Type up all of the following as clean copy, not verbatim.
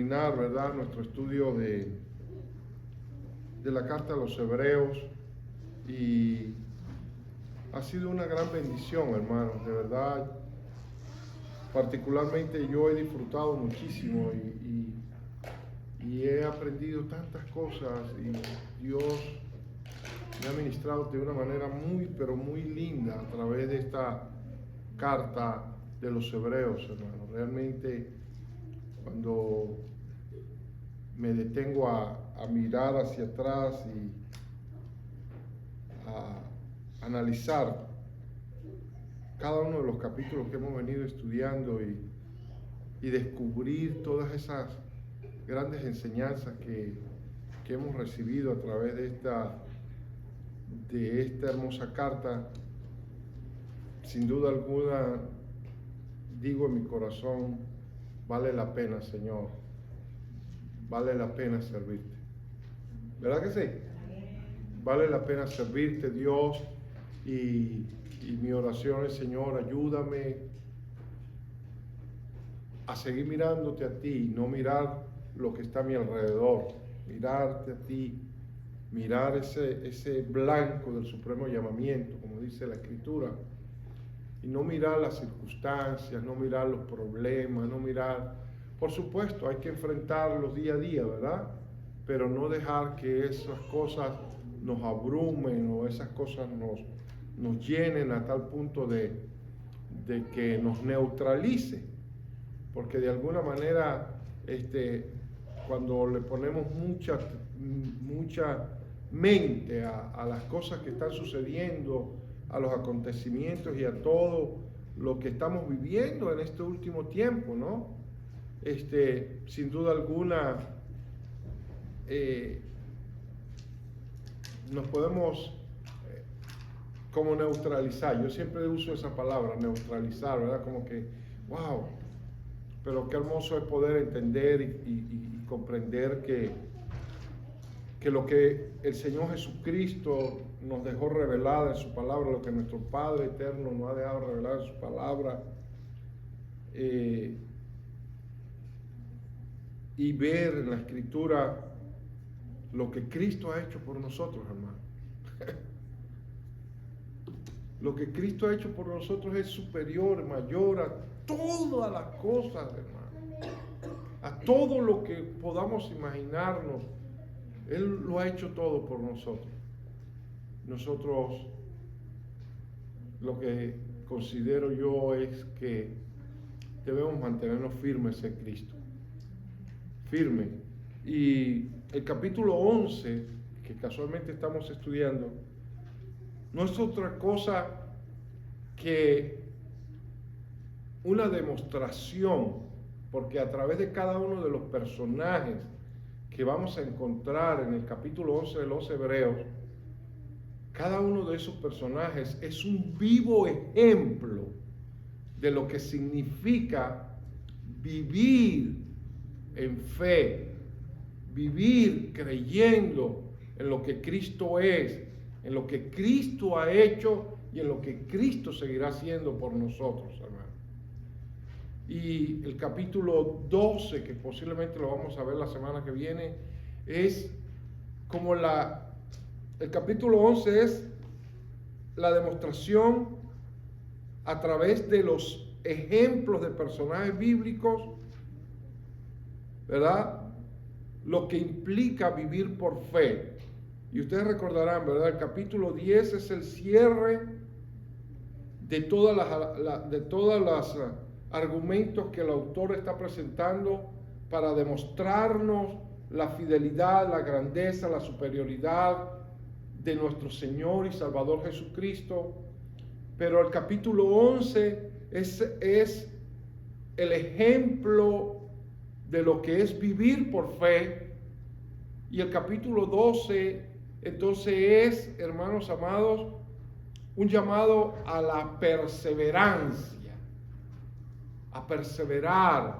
terminar, ¿verdad?, nuestro estudio de la carta a los Hebreos, y ha sido una gran bendición, hermanos, de verdad. Particularmente yo he disfrutado muchísimo y he aprendido tantas cosas, y Dios me ha ministrado de una manera muy, pero muy linda a través de esta carta de los Hebreos, hermanos. Realmente, cuando me detengo a mirar hacia atrás y a analizar cada uno de los capítulos que hemos venido estudiando y descubrir todas esas grandes enseñanzas que hemos recibido a través de esta hermosa carta, sin duda alguna digo en mi corazón, vale la pena, Señor, vale la pena servirte. ¿Verdad que sí? Vale la pena servirte, Dios, y mi oración es, Señor, ayúdame a seguir mirándote a ti, no mirar lo que está a mi alrededor, mirarte a ti, mirar ese blanco del supremo llamamiento, como dice la Escritura, y no mirar las circunstancias, no mirar los problemas, no mirar, por supuesto, hay que enfrentarlos día a día, ¿verdad? Pero no dejar que esas cosas nos abrumen o esas cosas nos llenen a tal punto de que nos neutralice, porque de alguna manera cuando le ponemos mucha mente a las cosas que están sucediendo, a los acontecimientos y a todo lo que estamos viviendo en este último tiempo, ¿no? Sin duda alguna nos podemos como neutralizar. Yo siempre uso esa palabra, neutralizar, ¿verdad? Como que, wow, pero qué hermoso es poder entender y comprender que lo que el Señor Jesucristo nos dejó revelado en su palabra, lo que nuestro Padre eterno nos ha dejado revelar en su palabra, y ver en la Escritura lo que Cristo ha hecho por nosotros, hermano. Lo que Cristo ha hecho por nosotros es superior, mayor a todas las cosas, hermano. A todo lo que podamos imaginarnos. Él lo ha hecho todo por nosotros. Nosotros, lo que considero yo es que debemos mantenernos firmes en Cristo. Firme. Y el capítulo 11, que casualmente estamos estudiando, no es otra cosa que una demostración, porque a través de cada uno de los personajes que vamos a encontrar en el capítulo 11 de los Hebreos, cada uno de esos personajes es un vivo ejemplo de lo que significa vivir en fe, vivir creyendo en lo que Cristo es, en lo que Cristo ha hecho y en lo que Cristo seguirá haciendo por nosotros, hermano. Y el capítulo 12, que posiblemente lo vamos a ver la semana que viene, es como el capítulo 11 es la demostración a través de los ejemplos de personajes bíblicos, ¿verdad? Lo que implica vivir por fe. Y ustedes recordarán, ¿verdad? El capítulo 10 es el cierre de todas las argumentos que el autor está presentando para demostrarnos la fidelidad, la grandeza, la superioridad de nuestro Señor y Salvador Jesucristo. Pero el capítulo 11 es el ejemplo de lo que es vivir por fe. Y el capítulo 12 entonces es, hermanos amados, un llamado a la perseverancia, a perseverar,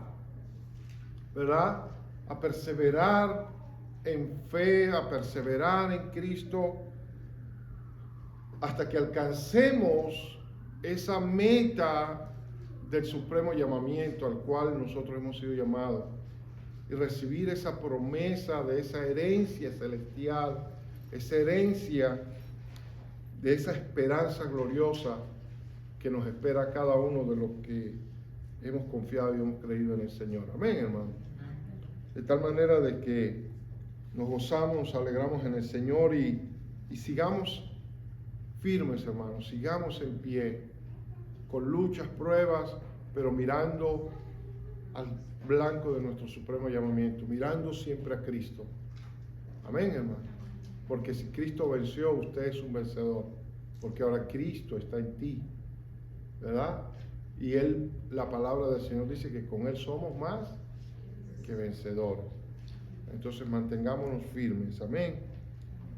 ¿verdad? A perseverar en fe, a perseverar en Cristo, hasta que alcancemos esa meta del supremo llamamiento al cual nosotros hemos sido llamados. y recibir esa promesa de esa herencia celestial, esa herencia de esa esperanza gloriosa que nos espera a cada uno de los que hemos confiado y hemos creído en el Señor. Amén, hermano. De tal manera de que nos gozamos, nos alegramos en el Señor y sigamos firmes, hermanos, sigamos en pie, con luchas, pruebas, pero mirando al blanco de nuestro supremo llamamiento, mirando siempre a Cristo. Amén, hermano. Porque si Cristo venció, usted es un vencedor, porque ahora Cristo está en ti, ¿verdad? Y la palabra del Señor dice que con Él somos más que vencedores. Entonces mantengámonos firmes, amén.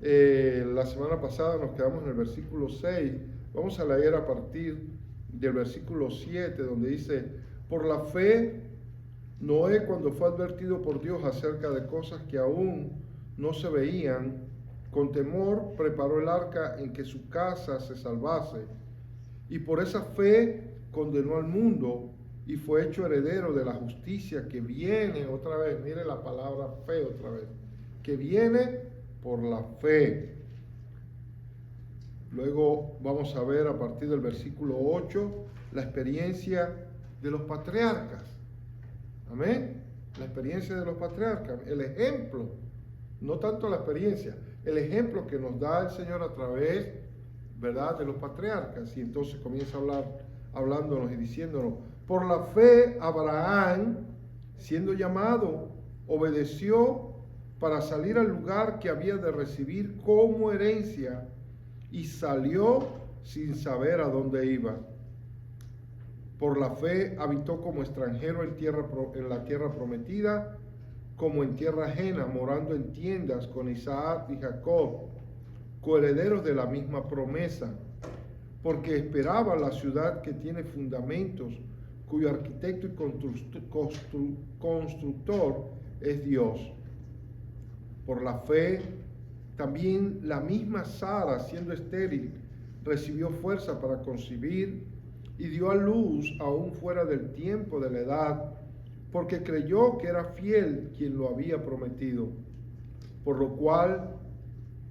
La semana pasada nos quedamos en el versículo 6, vamos a leer a partir del versículo 7, donde dice: por la fe, Noé, cuando fue advertido por Dios acerca de cosas que aún no se veían, con temor preparó el arca en que su casa se salvase, y por esa fe condenó al mundo y fue hecho heredero de la justicia que viene, otra vez, mire la palabra fe otra vez, que viene por la fe. Luego vamos a ver a partir del versículo 8 la experiencia de los patriarcas. Amén. La experiencia de los patriarcas, el ejemplo, no tanto la experiencia, el ejemplo que nos da el Señor a través, ¿verdad?, de los patriarcas. Y entonces comienza a hablar, hablándonos y diciéndonos: por la fe Abraham, siendo llamado, obedeció para salir al lugar que había de recibir como herencia, y salió sin saber a dónde iba. Por la fe habitó como extranjero en la tierra prometida, como en tierra ajena, morando en tiendas con Isaac y Jacob, coherederos de la misma promesa, porque esperaba la ciudad que tiene fundamentos, cuyo arquitecto y constructor es Dios. Por la fe, también la misma Sara, siendo estéril, recibió fuerza para concebir y dio a luz aún fuera del tiempo de la edad, porque creyó que era fiel quien lo había prometido. Por lo cual,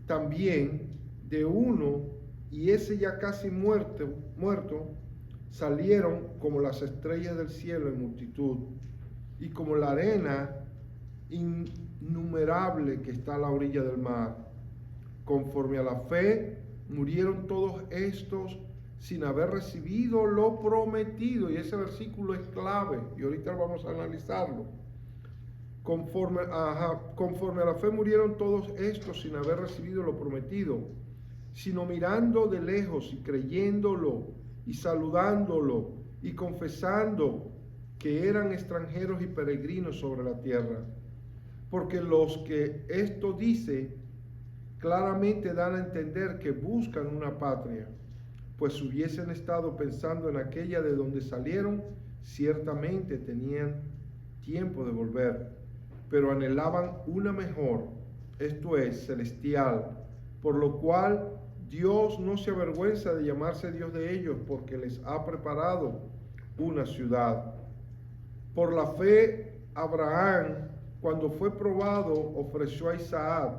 también de uno, y ese ya casi muerto, salieron como las estrellas del cielo en multitud, y como la arena innumerable que está a la orilla del mar. Conforme a la fe, murieron todos estos sin haber recibido lo prometido. Y ese versículo es clave, y ahorita vamos a analizarlo. Conforme a la fe murieron todos estos sin haber recibido lo prometido, sino mirando de lejos y creyéndolo y saludándolo y confesando que eran extranjeros y peregrinos sobre la tierra. Porque los que esto dice claramente dan a entender que buscan una patria, pues si hubiesen estado pensando en aquella de donde salieron, ciertamente tenían tiempo de volver, pero anhelaban una mejor, esto es, celestial, por lo cual Dios no se avergüenza de llamarse Dios de ellos, porque les ha preparado una ciudad. Por la fe, Abraham, cuando fue probado, ofreció a Isaac,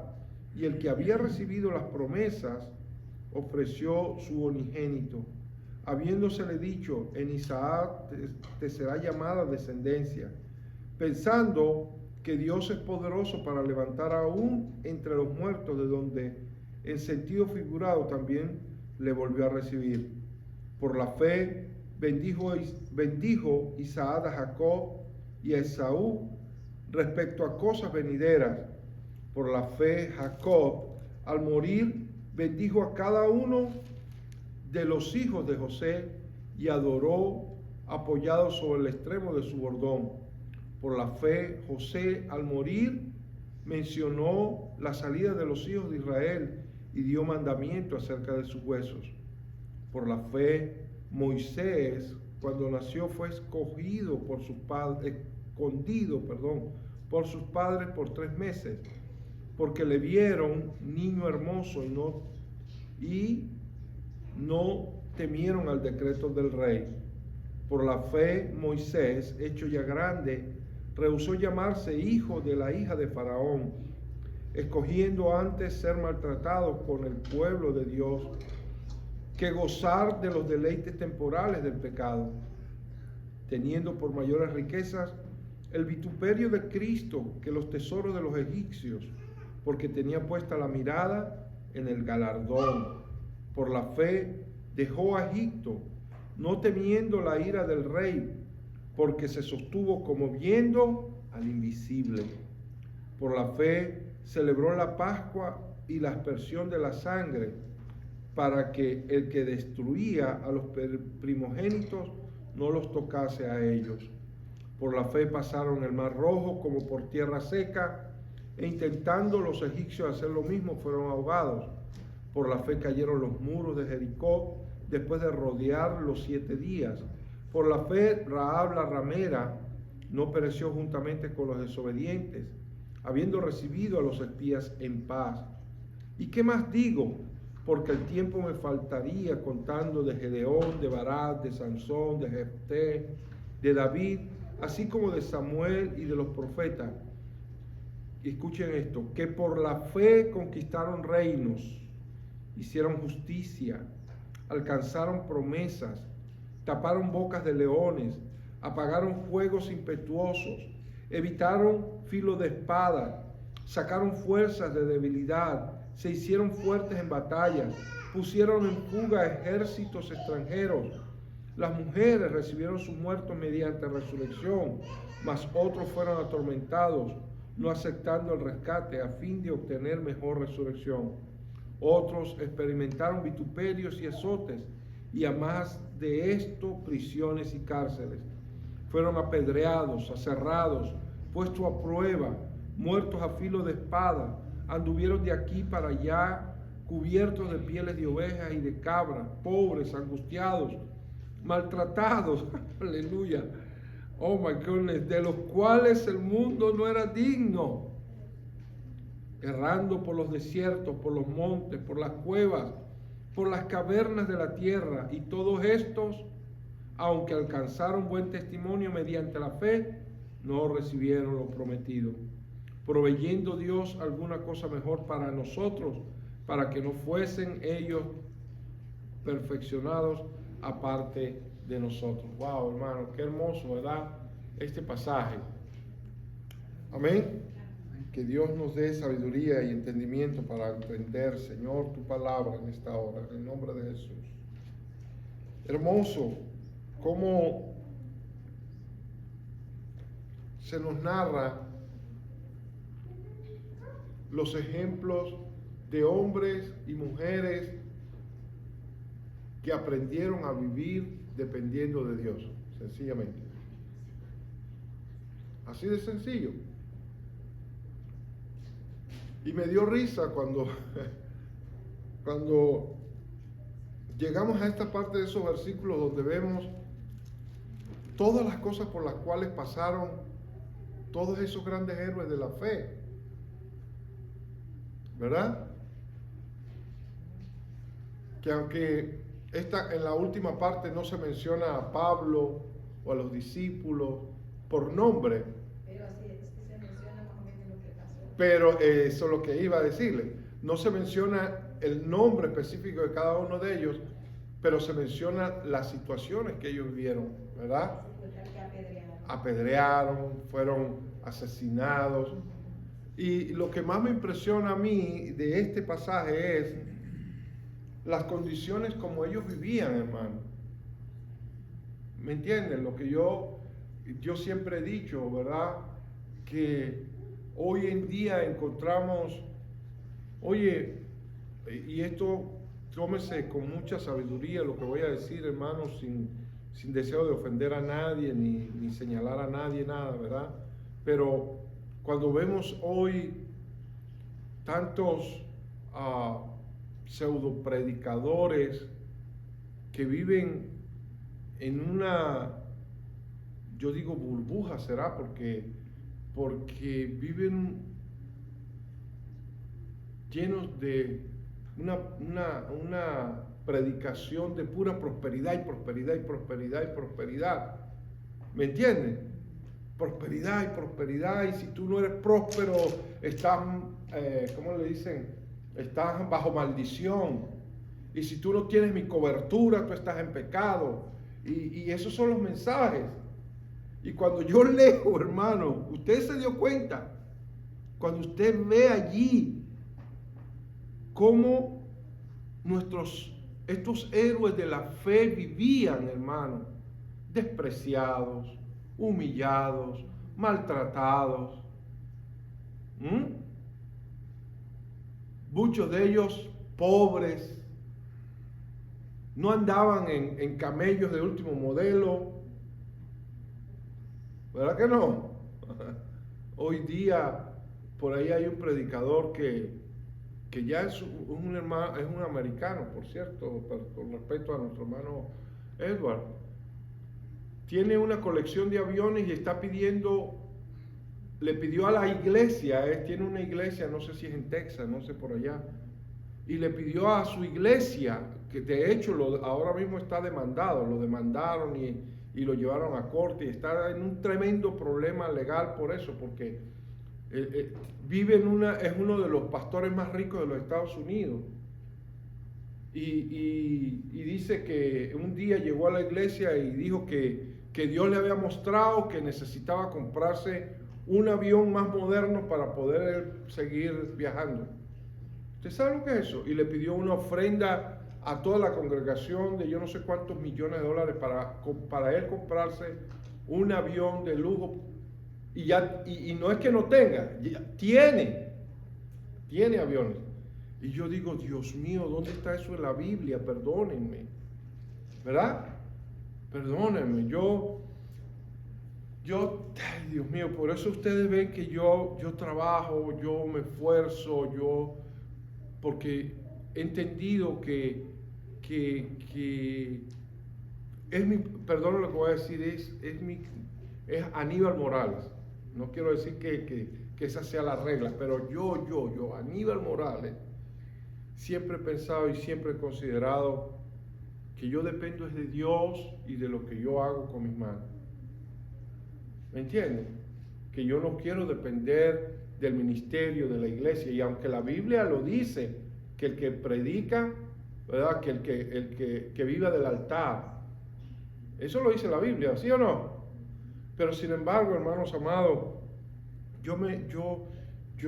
y el que había recibido las promesas ofreció su unigénito, habiéndosele dicho: en Isaac te será llamada descendencia, pensando que Dios es poderoso para levantar aún entre los muertos, de donde en sentido figurado también le volvió a recibir. Por la fe bendijo Isaac a Jacob y a Esaú respecto a cosas venideras. Por la fe Jacob, al morir, bendijo a cada uno de los hijos de José y adoró apoyado sobre el extremo de su bordón. Por la fe José, al morir, mencionó la salida de los hijos de Israel y dio mandamiento acerca de sus huesos. Por la fe Moisés, cuando nació, fue escondido por sus padres por 3 meses, porque le vieron niño hermoso y no temieron al decreto del rey. Por la fe Moisés, hecho ya grande, rehusó llamarse hijo de la hija de Faraón, escogiendo antes ser maltratado con el pueblo de Dios que gozar de los deleites temporales del pecado, teniendo por mayores riquezas el vituperio de Cristo que los tesoros de los egipcios, porque tenía puesta la mirada en el galardón. Por la fe dejó a Egipto, no temiendo la ira del rey, porque se sostuvo como viendo al invisible. Por la fe celebró la Pascua y la aspersión de la sangre, para que el que destruía a los primogénitos no los tocase a ellos. Por la fe pasaron el mar Rojo como por tierra seca, e intentando los egipcios hacer lo mismo, fueron ahogados. Por la fe cayeron los muros de Jericó, después de rodear los 7 días. Por la fe Rahab la ramera no pereció juntamente con los desobedientes, habiendo recibido a los espías en paz. ¿Y qué más digo? Porque el tiempo me faltaría contando de Gedeón, de Barak, de Sansón, de Jefté, de David, así como de Samuel y de los profetas. Y escuchen esto, que por la fe conquistaron reinos, hicieron justicia, alcanzaron promesas, taparon bocas de leones, apagaron fuegos impetuosos, evitaron filo de espada, sacaron fuerzas de debilidad, se hicieron fuertes en batallas, pusieron en fuga ejércitos extranjeros. Las mujeres recibieron sus muertos mediante resurrección, mas otros fueron atormentados, no aceptando el rescate a fin de obtener mejor resurrección. Otros experimentaron vituperios y azotes, y a más de esto, prisiones y cárceles. Fueron apedreados, aserrados, puestos a prueba, muertos a filo de espada, anduvieron de aquí para allá, cubiertos de pieles de ovejas y de cabras, pobres, angustiados, maltratados, aleluya, oh my goodness, de los cuales el mundo no era digno, errando por los desiertos, por los montes, por las cuevas, por las cavernas de la tierra, y todos estos, aunque alcanzaron buen testimonio mediante la fe, no recibieron lo prometido, proveyendo Dios alguna cosa mejor para nosotros, para que no fuesen ellos perfeccionados aparte de nosotros. Wow, hermano, qué hermoso, ¿verdad? Este pasaje. Amén. Que Dios nos dé sabiduría y entendimiento para entender, Señor, tu palabra en esta hora, en el nombre de Jesús. Hermoso cómo se nos narra los ejemplos de hombres y mujeres que aprendieron a vivir dependiendo de Dios, sencillamente. Así de sencillo. Y me dio risa cuando llegamos a esta parte de esos versículos donde vemos todas las cosas por las cuales pasaron todos esos grandes héroes de la fe, ¿verdad? Que aunque en la última parte no se menciona a Pablo o a los discípulos por nombre, pero así es que se menciona más o menos lo que pasó. Pero eso es lo que iba a decirle. No se menciona el nombre específico de cada uno de ellos, pero se menciona las situaciones que ellos vivieron, ¿verdad? Apedrearon, fueron asesinados. Y lo que más me impresiona a mí de este pasaje es las condiciones como ellos vivían, hermano. ¿Me entienden? Lo que yo siempre he dicho, ¿verdad? Que hoy en día encontramos, oye, y esto tómese con mucha sabiduría lo que voy a decir, hermano, sin deseo de ofender a nadie, ni señalar a nadie, nada, ¿verdad? Pero cuando vemos hoy tantos pseudo predicadores que viven en una, yo digo burbuja, será porque viven llenos de una predicación de pura prosperidad y prosperidad y prosperidad y prosperidad. ¿Me entienden? prosperidad y prosperidad, y si tú no eres próspero, estás, ¿cómo le dicen? Estás bajo maldición. Y si tú no tienes mi cobertura, tú estás en pecado. Y esos son los mensajes. Y cuando yo leo, hermano, usted se dio cuenta, cuando usted ve allí cómo estos héroes de la fe vivían, hermano, despreciados, humillados, maltratados. Muchos de ellos pobres, no andaban en camellos de último modelo, ¿verdad que no? Hoy día por ahí hay un predicador que ya es un hermano, es un americano, por cierto, con respecto a nuestro hermano Edward. Tiene una colección de aviones y está le pidió a la iglesia, tiene una iglesia, no sé si es en Texas, no sé por allá, y le pidió a su iglesia, que de hecho ahora mismo está demandado, lo demandaron y lo llevaron a corte y está en un tremendo problema legal por eso, porque vive es uno de los pastores más ricos de los Estados Unidos. Y dice que un día llegó a la iglesia y dijo que Dios le había mostrado que necesitaba comprarse un avión más moderno para poder seguir viajando. ¿Usted sabe lo que es eso? Y le pidió una ofrenda a toda la congregación de yo no sé cuántos millones de dólares para él comprarse un avión de lujo. Y no es que no tenga, tiene aviones. Y yo digo, Dios mío, ¿dónde está eso en la Biblia? Perdónenme, ¿verdad? Perdónenme, ay, Dios mío, por eso ustedes ven que yo trabajo, yo me esfuerzo, porque he entendido que perdón lo que voy a decir, es Aníbal Morales. No quiero decir que esa sea la regla, pero yo, Aníbal Morales, siempre he pensado y siempre he considerado que yo dependo de Dios y de lo que yo hago con mis manos. ¿Me entienden? Que yo no quiero depender del ministerio, de la iglesia, y aunque la Biblia lo dice, que el que predica, ¿verdad? Que el que viva del altar, eso lo dice la Biblia, ¿sí o no? Pero sin embargo, hermanos amados, yo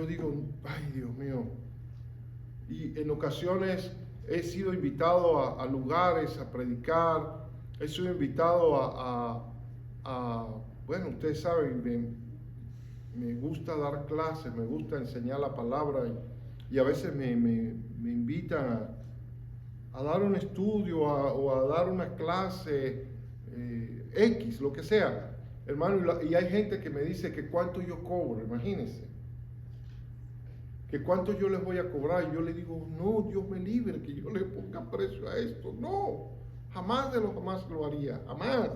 digo, ay Dios mío, y en ocasiones he sido invitado a lugares a predicar, he sido invitado bueno, ustedes saben, me gusta dar clases, me gusta enseñar la palabra y a veces me invitan a dar un estudio o a dar una clase X, lo que sea, hermano, y hay gente que me dice que cuánto yo cobro, imagínense, que cuánto yo les voy a cobrar, y yo le digo, no, Dios me libre, que yo le ponga precio a esto, no, jamás lo haría, jamás.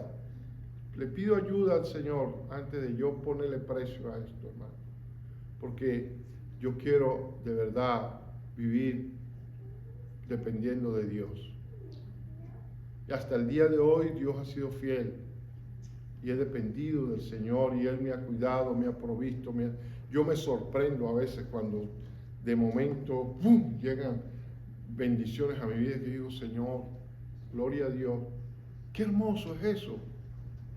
Le pido ayuda al Señor antes de yo ponerle precio a esto, hermano, porque yo quiero de verdad vivir dependiendo de Dios. Y hasta el día de hoy Dios ha sido fiel y he dependido del Señor y Él me ha cuidado, me ha provisto. Yo me sorprendo a veces cuando de momento ¡pum!, llegan bendiciones a mi vida que digo, Señor, gloria a Dios. Qué hermoso es eso,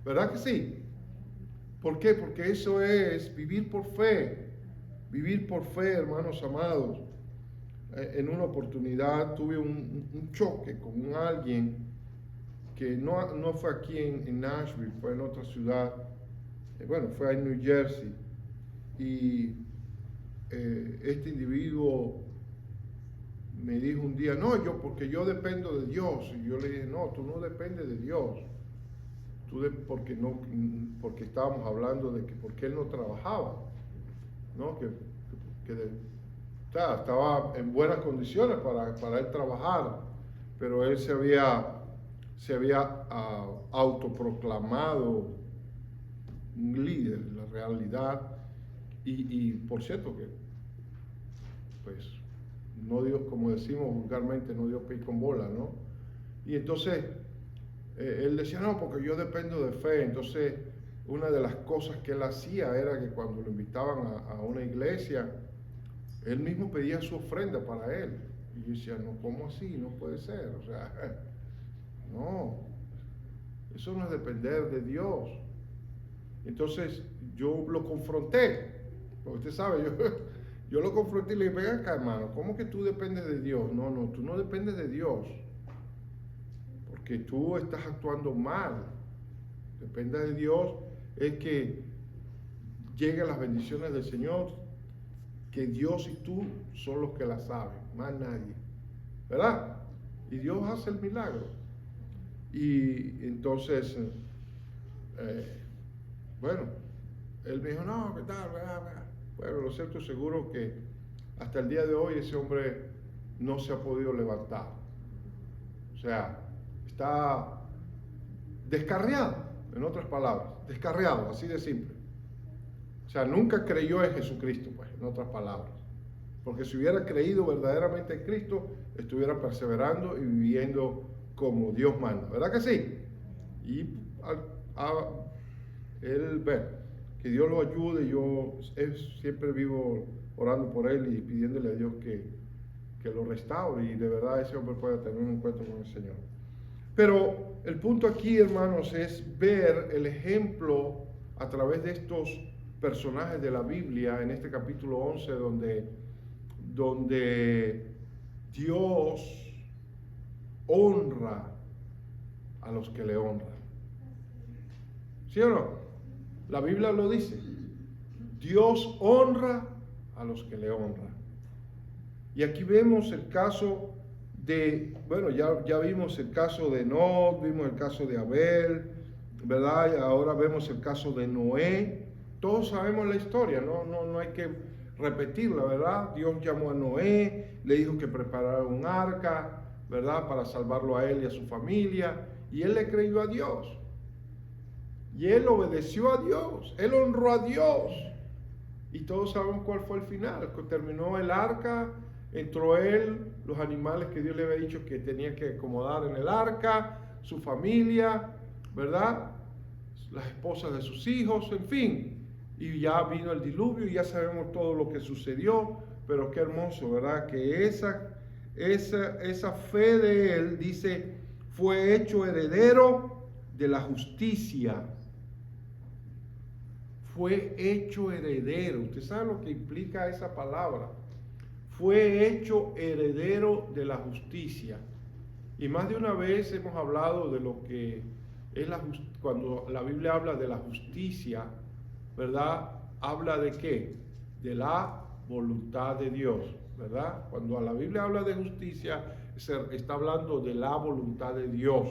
¿verdad que sí? ¿Por qué? Porque eso es vivir por fe, hermanos amados. En una oportunidad tuve un choque con alguien que no fue aquí en Nashville, fue en otra ciudad, bueno, fue en New Jersey, y este individuo me dijo un día, no, porque yo dependo de Dios, y yo le dije, no, tú no dependes de Dios, porque estábamos hablando de que porque él no trabajaba, ¿no? Estaba en buenas condiciones para él trabajar, pero él se había autoproclamado un líder en la realidad, y por cierto que pues no dio, como decimos vulgarmente, no dio pie con bola, ¿no? Y entonces él decía, no, porque yo dependo de fe. Entonces una de las cosas que él hacía era que cuando lo invitaban a una iglesia, él mismo pedía su ofrenda para él. Y yo decía, no, ¿cómo así? No puede ser. O sea, no, eso no es depender de Dios. Entonces yo lo confronté, porque usted sabe, yo lo confronté y le dije, venga acá, hermano, ¿cómo que tú dependes de Dios? No, tú no dependes de Dios, porque tú estás actuando mal. Depende de Dios es que lleguen las bendiciones del Señor, que Dios y tú son los que las saben, más nadie, ¿verdad? Y Dios hace el milagro. Y entonces, bueno, él me dijo, no, ¿qué tal? Bueno, lo cierto seguro que hasta el día de hoy ese hombre no se ha podido levantar. O sea, está descarriado, en otras palabras, descarriado, así de simple. O sea, nunca creyó en Jesucristo, pues, en otras palabras. Porque si hubiera creído verdaderamente en Cristo, estuviera perseverando y viviendo como Dios manda, ¿verdad que sí? Y él ve que Dios lo ayude. Yo siempre vivo orando por él y pidiéndole a Dios que lo restaure, y de verdad ese hombre pueda tener un encuentro con el Señor. Pero el punto aquí, hermanos, es ver el ejemplo a través de estos personajes de la Biblia en este capítulo 11, donde Dios honra a los que le honran. ¿Sí o no? La Biblia lo dice. Dios honra a los que le honran. Y aquí vemos el caso de, bueno, ya vimos el caso de Enoc, vimos el caso de Abel, ¿verdad? Y ahora vemos el caso de Noé. Todos sabemos la historia, no hay que repetirla, ¿verdad? Dios llamó a Noé, le dijo que preparara un arca, ¿verdad? Para salvarlo a él y a su familia. Y él le creyó a Dios. Y él obedeció a Dios, él honró a Dios. Y todos sabemos cuál fue el final. Terminó el arca, entró él, los animales que Dios le había dicho que tenía que acomodar en el arca, su familia, ¿verdad? Las esposas de sus hijos, en fin. Y ya vino el diluvio y ya sabemos todo lo que sucedió. Pero qué hermoso, ¿verdad? Que esa fe de él, dice, fue hecho heredero de la justicia. Fue hecho heredero. Usted sabe lo que implica esa palabra. Fue hecho heredero de la justicia. Y más de una vez hemos hablado de lo que es cuando la Biblia habla de la justicia, ¿verdad? Habla de ¿qué? De la voluntad de Dios, ¿verdad? Cuando la Biblia habla de justicia, está hablando de la voluntad de Dios,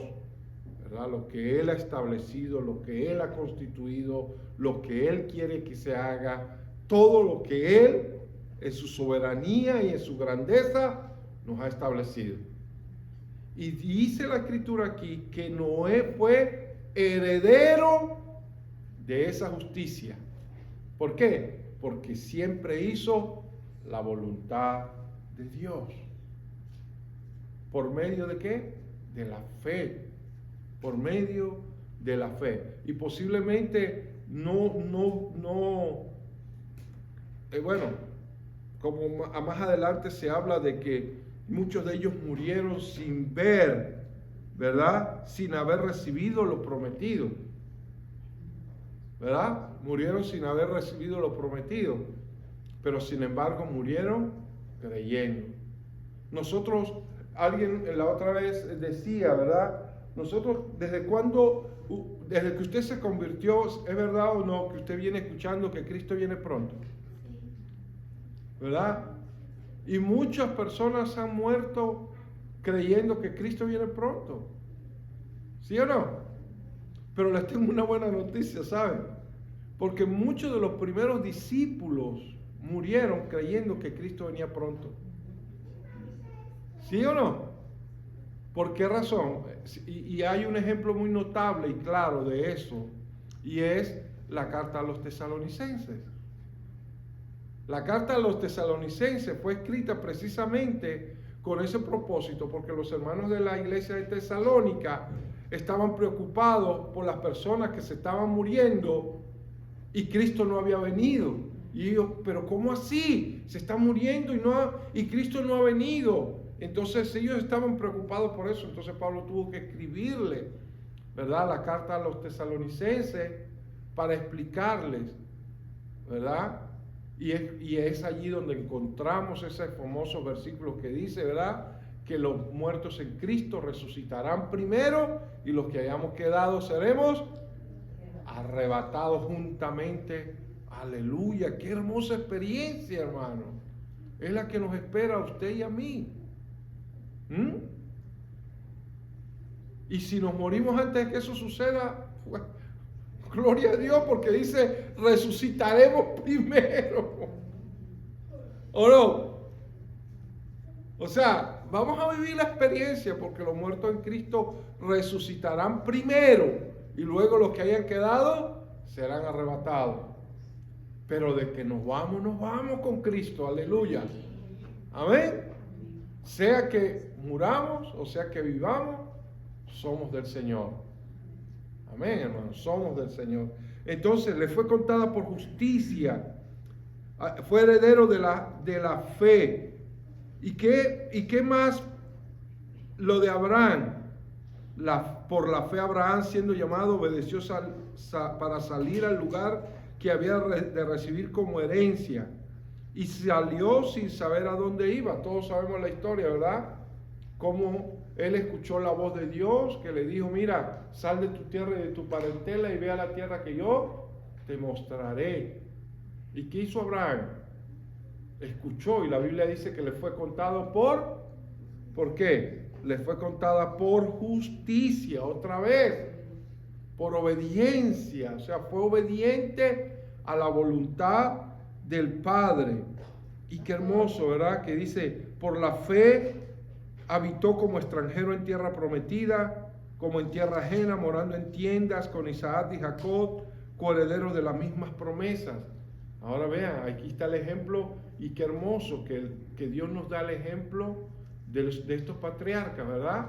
¿verdad? Lo que Él ha establecido, lo que Él ha constituido, lo que Él quiere que se haga, todo lo que Él, en su soberanía y en su grandeza, nos ha establecido. Y dice la Escritura aquí que Noé fue heredero de esa justicia. ¿Por qué? Porque siempre hizo la voluntad de Dios. ¿Por medio de qué? De la fe. Por medio de la fe. Y posiblemente bueno, como más adelante se habla de que muchos de ellos murieron sin ver, ¿verdad? Sin haber recibido lo prometido, ¿verdad? Murieron sin haber recibido lo prometido, pero sin embargo murieron creyendo. Nosotros, alguien la otra vez decía, ¿verdad? Nosotros, desde que usted se convirtió, ¿es verdad o no que usted viene escuchando que Cristo viene pronto? ¿Verdad? Y muchas personas han muerto creyendo que Cristo viene pronto. ¿Sí o no? Pero les tengo una buena noticia, ¿saben? Porque muchos de los primeros discípulos murieron creyendo que Cristo venía pronto. ¿Sí o no? ¿Por qué razón? Y hay un ejemplo muy notable y claro de eso, y es la carta a los tesalonicenses. La carta a los tesalonicenses fue escrita precisamente con ese propósito, porque los hermanos de la iglesia de Tesalónica estaban preocupados por las personas que se estaban muriendo y Cristo no había venido. Y ellos, pero ¿cómo así? Se está muriendo y Cristo no ha venido. Entonces ellos estaban preocupados por eso. Entonces Pablo tuvo que escribirle, ¿verdad?, la carta a los tesalonicenses para explicarles, ¿verdad? Y es allí donde encontramos ese famoso versículo que dice, ¿verdad?, que los muertos en Cristo resucitarán primero y los que hayamos quedado seremos arrebatados juntamente. Aleluya, qué hermosa experiencia, hermano. Es la que nos espera a usted y a mí. Y si nos morimos antes de que eso suceda, pues, gloria a Dios, porque dice, resucitaremos primero. ¿O no? O sea, vamos a vivir la experiencia porque los muertos en Cristo resucitarán primero y luego los que hayan quedado serán arrebatados. Pero de que nos vamos con Cristo, aleluya. Amén. Sea que muramos o sea que vivamos, somos del Señor. Amén, hermano, somos del Señor. Entonces le fue contada por justicia, fue heredero de la fe. ¿Y qué más? Lo de Abraham. Por la fe Abraham, siendo llamado, obedeció para salir al lugar que había de recibir como herencia. Y salió sin saber a dónde iba. Todos sabemos la historia, ¿verdad? Cómo él escuchó la voz de Dios que le dijo, mira, sal de tu tierra y de tu parentela y ve a la tierra que yo te mostraré. ¿Y qué hizo Abraham? Escuchó, y la Biblia dice que le fue contado ¿por qué? Le fue contada por justicia, otra vez, por obediencia, o sea, fue obediente a la voluntad del Padre. Y qué hermoso, ¿verdad? Que dice, por la fe habitó como extranjero en tierra prometida, como en tierra ajena, morando en tiendas con Isaac y Jacob, coherederos de las mismas promesas. Ahora vean, aquí está el ejemplo, y qué hermoso que Dios nos da el ejemplo de estos patriarcas, ¿verdad?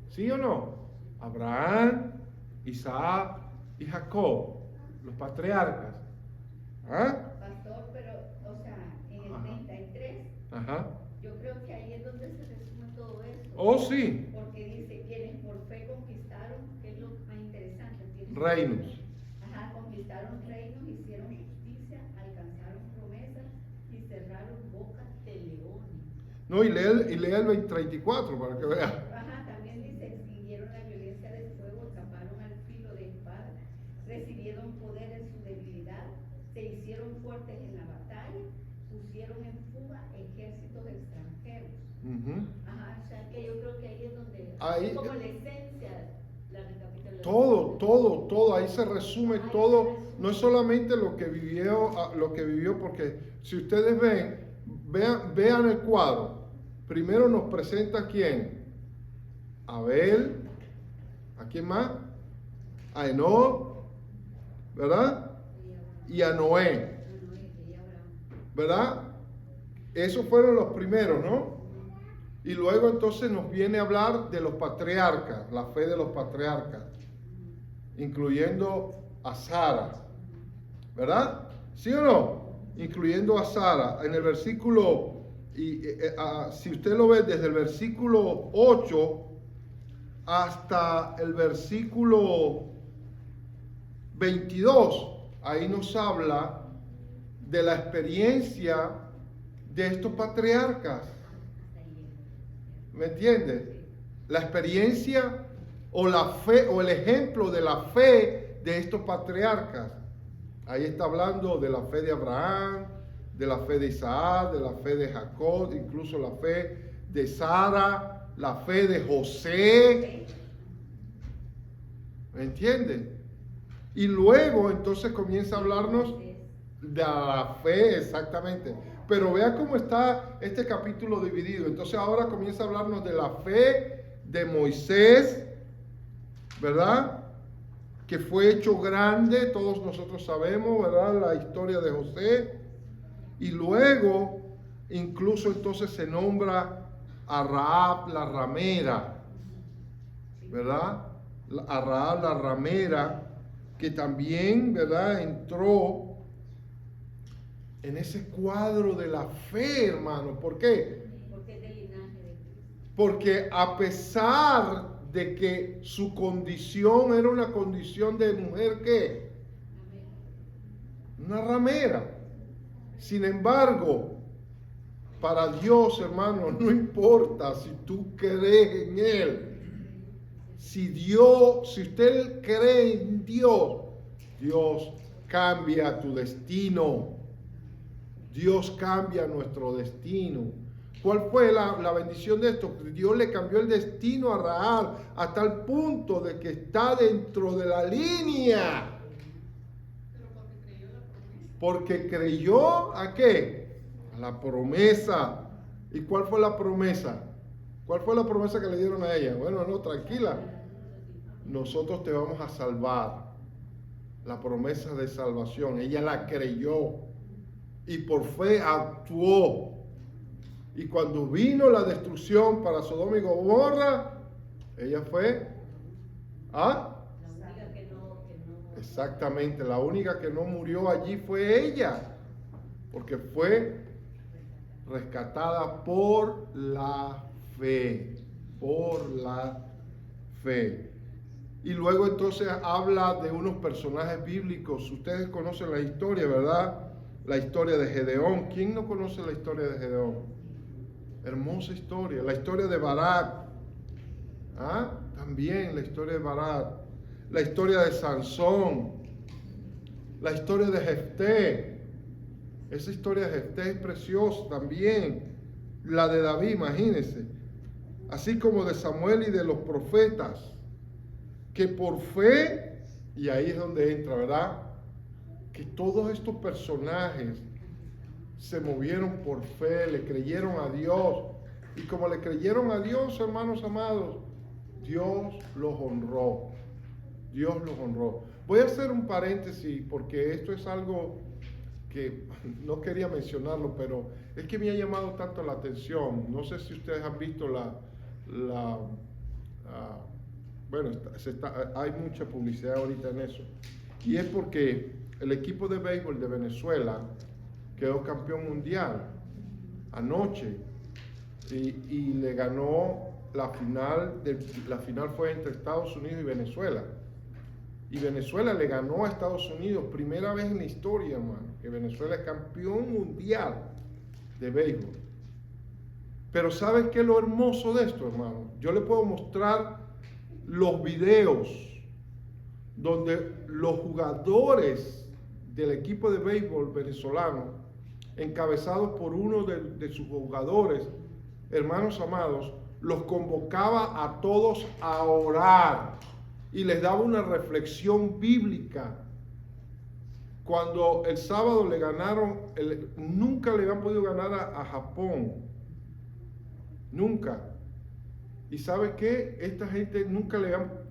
¿Sí o no? Abraham, Isaac y Jacob, los patriarcas. ¿Ah? Pastor, pero, o sea, en el 33, Ajá. yo creo que ahí es donde se resume todo eso. Oh, sí. Porque dice, quienes por fe conquistaron, que es lo más interesante. Reinos. Ajá, conquistaron reinos, hicieron justicia, alcanzaron promesas y cerraron bocas de leones. No, y lea el 34 para que vea. Ajá, también dice, extinguieron la violencia del fuego, escaparon al filo de espada, recibieron poder en su debilidad, se hicieron fuertes en la batalla, pusieron en fuga ejércitos extranjeros. Ajá, o sea que yo creo que ahí es donde, Ahí, como la esencia, la recapitulación. todo, ahí se resume todo, no es solamente lo que vivió, porque si ustedes vean el cuadro, primero nos presenta a quién, a Abel, ¿a quién más? A Enoc, ¿verdad? Y a Noé, ¿verdad? Esos fueron los primeros, ¿no? Y luego entonces nos viene a hablar de los patriarcas, la fe de los patriarcas, incluyendo a Sara, ¿verdad? ¿Sí o no? Incluyendo a Sara. En el versículo, si usted lo ve desde el versículo 8 hasta el versículo 22, ahí nos habla de la experiencia de estos patriarcas. ¿Me entiende? La experiencia o la fe o el ejemplo de la fe de estos patriarcas. Ahí está hablando de la fe de Abraham, de la fe de Isaac, de la fe de Jacob, incluso la fe de Sara, la fe de José. ¿Me entiende? Y luego entonces comienza a hablarnos de la fe, exactamente. Pero vea cómo está este capítulo dividido. Entonces ahora comienza a hablarnos de la fe de Moisés, ¿verdad? Que fue hecho grande, todos nosotros sabemos, ¿verdad? La historia de José. Y luego, incluso entonces se nombra a Rahab la ramera, ¿verdad? a Rahab la ramera, que también, ¿verdad?, entró en ese cuadro de la fe, hermano. ¿Por qué? Porque es del linaje de Cristo. Porque a pesar de que su condición era una condición de mujer, ¿qué? Una ramera. Sin embargo, para Dios, hermano, no importa si tú crees en Él. Si usted cree en Dios, Dios cambia tu destino. Dios cambia nuestro destino. ¿Cuál fue la bendición de esto? Dios le cambió el destino a Rahab a tal punto de que está dentro de la línea. Porque creyó ¿a qué? A la promesa. ¿Y cuál fue la promesa? ¿Cuál fue la promesa que le dieron a ella? Bueno, no, tranquila. Nosotros te vamos a salvar. La promesa de salvación. Ella la creyó. Y por fe actuó. Y cuando vino la destrucción para Sodoma y Gomorra, ella fue La única que no. Exactamente, la única que no murió allí fue ella, porque fue rescatada por la fe, Y luego entonces habla de unos personajes bíblicos. Ustedes conocen la historia, ¿verdad? La historia de Gedeón. ¿Quién no conoce la historia de Gedeón? Hermosa historia. La historia de Barak. También la historia de Barak. La historia de Sansón. La historia de Jefté. Esa historia de Jefté es preciosa también. La de David, imagínense. Así como de Samuel y de los profetas. Que por fe, y ahí es donde entra, ¿verdad? Que todos estos personajes se movieron por fe, le creyeron a Dios. Y como le creyeron a Dios, hermanos amados, Dios los honró. Dios los honró. Voy a hacer un paréntesis porque esto es algo que no quería mencionarlo, pero es que me ha llamado tanto la atención. No sé si ustedes han visto hay mucha publicidad ahorita en eso. Y es porque el equipo de béisbol de Venezuela quedó campeón mundial anoche y le ganó la final fue entre Estados Unidos y Venezuela. Y Venezuela le ganó a Estados Unidos, primera vez en la historia, hermano, que Venezuela es campeón mundial de béisbol. Pero ¿sabes qué es lo hermoso de esto, hermano? Yo le puedo mostrar los videos donde los jugadores del equipo de béisbol venezolano, encabezados por uno de sus jugadores, hermanos amados, los convocaba a todos a orar y les daba una reflexión bíblica. Cuando el sábado le ganaron, nunca le habían podido ganar a Japón, nunca. ¿Y sabe qué? Esta gente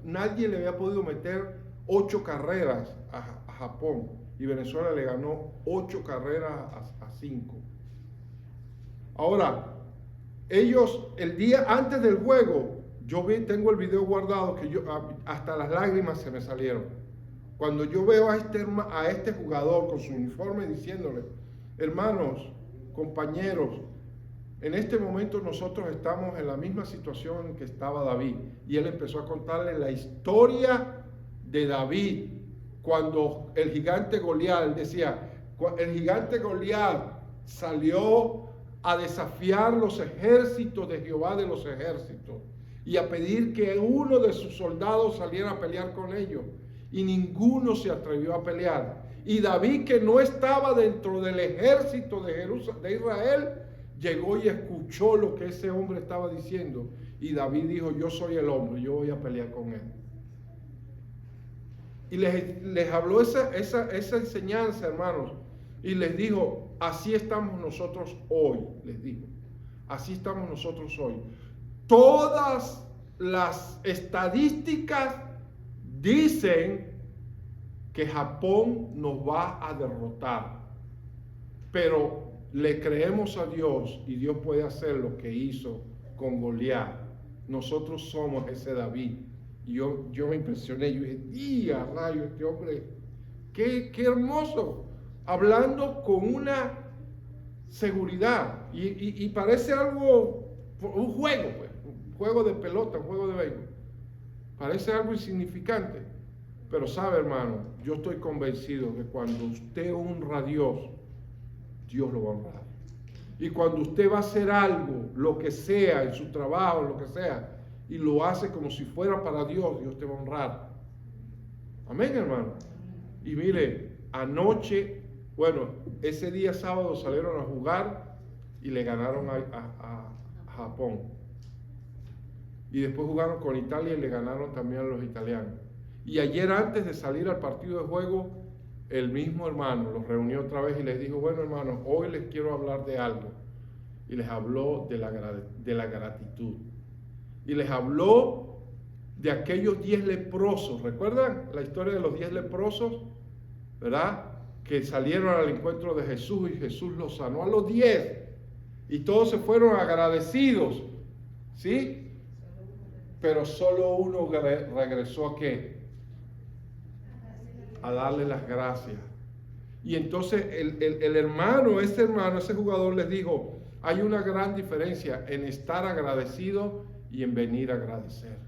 nadie le había podido meter 8 carreras a Japón. Y Venezuela le ganó 8 carreras a 5. Ahora, ellos, el día antes del juego, tengo el video guardado que hasta las lágrimas se me salieron. Cuando yo veo a este jugador con su uniforme diciéndole, hermanos, compañeros, en este momento nosotros estamos en la misma situación en que estaba David. Y él empezó a contarle la historia de David. Cuando el gigante Goliat, él decía, el gigante Goliat salió a desafiar los ejércitos de Jehová de los ejércitos y a pedir que uno de sus soldados saliera a pelear con ellos. Y ninguno se atrevió a pelear. Y David, que no estaba dentro del ejército de Israel, llegó y escuchó lo que ese hombre estaba diciendo. Y David dijo, yo soy el hombre, yo voy a pelear con él. Y les habló esa enseñanza, hermanos. Y les dijo, así estamos nosotros hoy, les dijo. Así estamos nosotros hoy. Todas las estadísticas dicen que Japón nos va a derrotar. Pero le creemos a Dios y Dios puede hacer lo que hizo con Goliat. Nosotros somos ese David Y yo me impresioné, yo dije, ¡día, rayo, este hombre! ¡Qué hermoso! Hablando con una seguridad. Y parece algo, un juego, pues, un juego de pelota, un juego de béisbol. Parece algo insignificante. Pero sabe, hermano, yo estoy convencido que cuando usted honra a Dios, Dios lo va a honrar. Y cuando usted va a hacer algo, lo que sea, en su trabajo, lo que sea, y lo hace como si fuera para Dios, Dios te va a honrar. Amén, hermano. Y mire, anoche, bueno, ese día sábado salieron a jugar y le ganaron a Japón. Y después jugaron con Italia y le ganaron también a los italianos. Y ayer, antes de salir al partido de juego, el mismo hermano los reunió otra vez y les dijo, bueno, hermanos, hoy les quiero hablar de algo. Y les habló de la gratitud. Y les habló de aquellos 10 leprosos. ¿Recuerdan la historia de los 10 leprosos? ¿Verdad? Que salieron al encuentro de Jesús y Jesús los sanó a los 10. Y todos se fueron agradecidos. ¿Sí? Pero solo uno regresó ¿a qué? A darle las gracias. Y entonces el hermano, ese jugador les dijo, hay una gran diferencia en estar agradecido y en venir a agradecer.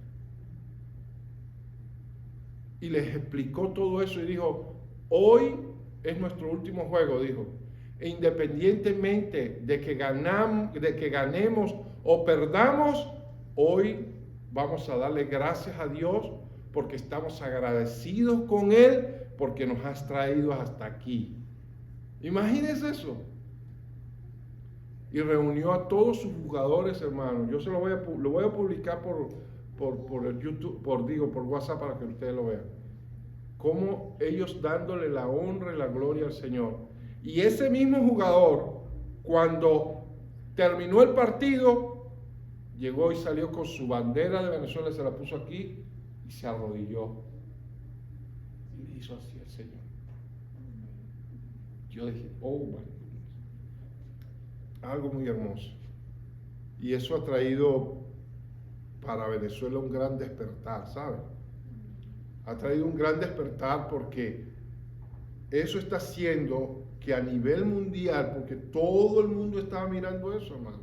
Y les explicó todo eso y dijo, hoy es nuestro último juego, dijo. E independientemente de que ganemos o perdamos, hoy vamos a darle gracias a Dios porque estamos agradecidos con Él porque nos has traído hasta aquí. Imagínense eso. Y reunió a todos sus jugadores, hermanos. Yo lo voy a publicar por el YouTube, por WhatsApp para que ustedes lo vean. Cómo ellos dándole la honra y la gloria al Señor. Y ese mismo jugador, cuando terminó el partido, llegó y salió con su bandera de Venezuela, se la puso aquí y se arrodilló. Y le hizo así al Señor. Yo dije, oh my goodness. Algo muy hermoso. Y eso ha traído para Venezuela un gran despertar, ¿saben? Ha traído un gran despertar porque eso está haciendo que a nivel mundial, porque todo el mundo estaba mirando eso, hermano.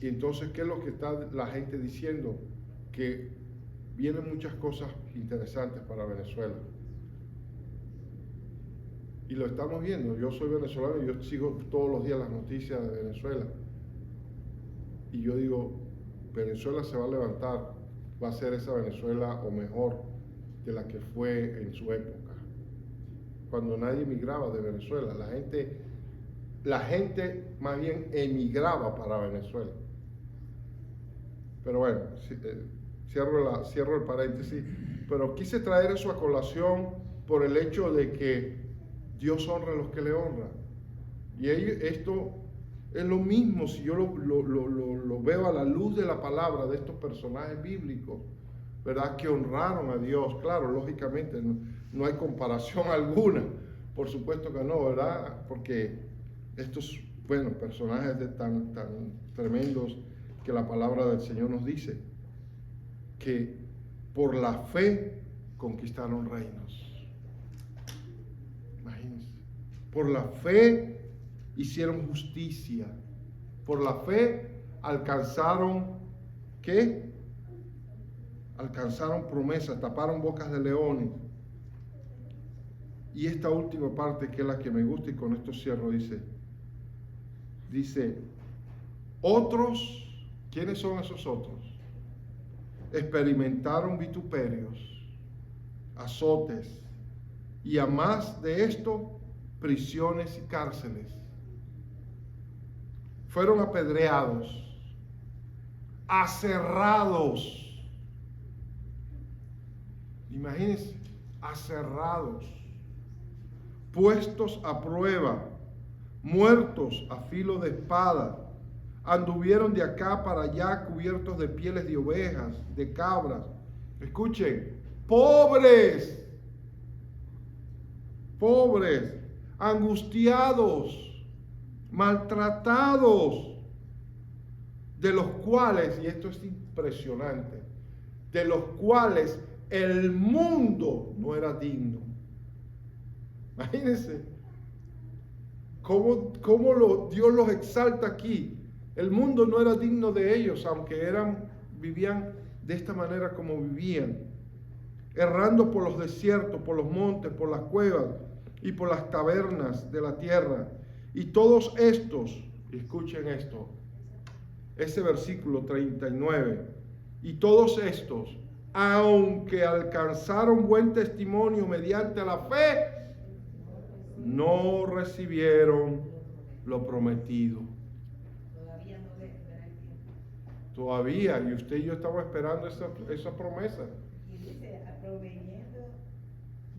Y entonces, ¿qué es lo que está la gente diciendo? Que vienen muchas cosas interesantes para Venezuela. Y lo estamos viendo. Yo soy venezolano y yo sigo todos los días las noticias de Venezuela. Y yo digo, Venezuela se va a levantar, va a ser esa Venezuela o mejor de la que fue en su época. Cuando nadie emigraba de Venezuela, la gente más bien emigraba para Venezuela. Pero bueno, cierro el paréntesis, pero quise traer eso a colación por el hecho de que Dios honra a los que le honran. Y esto es lo mismo si yo lo veo a la luz de la palabra de estos personajes bíblicos, ¿verdad? Que honraron a Dios. Claro, lógicamente no hay comparación alguna, por supuesto que no, ¿verdad? Porque estos, bueno, personajes tan tremendos que la palabra del Señor nos dice, que por la fe conquistaron reinos. Imagínense. Por la fe hicieron justicia. Por la fe alcanzaron, ¿qué? Alcanzaron promesas, taparon bocas de leones. Y esta última parte, que es la que me gusta, y con esto cierro, dice, otros, ¿quiénes son esos otros? Experimentaron vituperios, azotes, y a más de esto, prisiones y cárceles. Fueron apedreados, aserrados. Imagínense, aserrados, puestos a prueba, muertos a filo de espada. Anduvieron de acá para allá cubiertos de pieles de ovejas, de cabras. Escuchen, pobres, angustiados, maltratados, de los cuales, y esto es impresionante, de los cuales el mundo no era digno. Imagínense cómo Dios los exalta aquí. El mundo no era digno de ellos, aunque vivían de esta manera como vivían, errando por los desiertos, por los montes, por las cuevas y por las cavernas de la tierra. Y todos estos, escuchen esto, ese versículo 39, y todos estos, aunque alcanzaron buen testimonio mediante la fe, no recibieron lo prometido. Todavía no le verá el tiempo. Todavía, y usted y yo estamos esperando esa promesa. Y dice, proveyendo,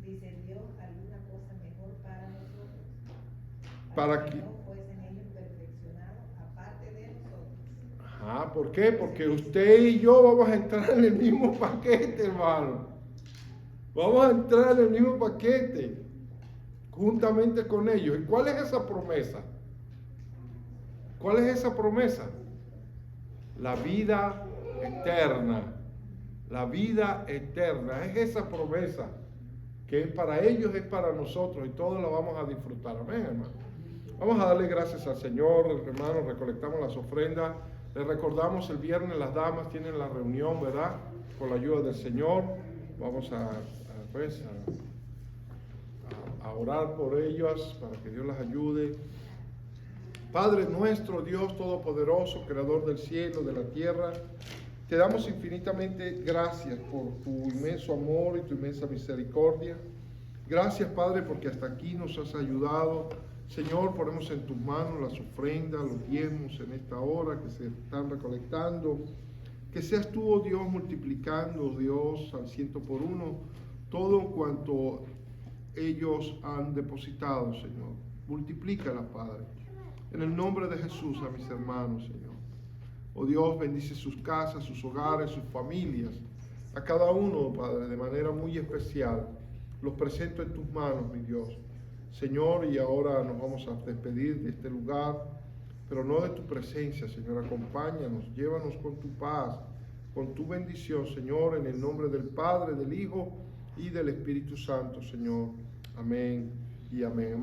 dice Dios, alguna cosa mejor para nosotros. Para que que no fuesen ellos perfeccionados aparte de nosotros. Ajá, ¿por qué? Porque usted y yo vamos a entrar en el mismo paquete, hermano. Vamos a entrar en el mismo paquete, juntamente con ellos. ¿Y cuál es esa promesa? ¿Cuál es esa promesa? La vida eterna. La vida eterna. Es esa promesa que es para ellos, es para nosotros, y todos la vamos a disfrutar. Amén, hermano. Vamos a darle gracias al Señor, hermano. Recolectamos las ofrendas. Les recordamos, el viernes las damas tienen la reunión, ¿verdad? Con la ayuda del Señor. Vamos a orar por ellas para que Dios las ayude. Padre nuestro, Dios Todopoderoso, Creador del cielo, de la tierra, te damos infinitamente gracias por tu inmenso amor y tu inmensa misericordia. Gracias, Padre, porque hasta aquí nos has ayudado. Señor, ponemos en tus manos las ofrendas, los diezmos en esta hora que se están recolectando. Que seas tú, oh Dios, multiplicando, Dios, al 100 por 1, todo cuanto ellos han depositado, Señor. Multiplícala, Padre. En el nombre de Jesús, a mis hermanos, Señor. Oh Dios, bendice sus casas, sus hogares, sus familias. A cada uno, Padre, de manera muy especial. Los presento en tus manos, mi Dios. Señor, y ahora nos vamos a despedir de este lugar, pero no de tu presencia, Señor. Acompáñanos, llévanos con tu paz, con tu bendición, Señor, en el nombre del Padre, del Hijo y del Espíritu Santo, Señor. Amén y amén.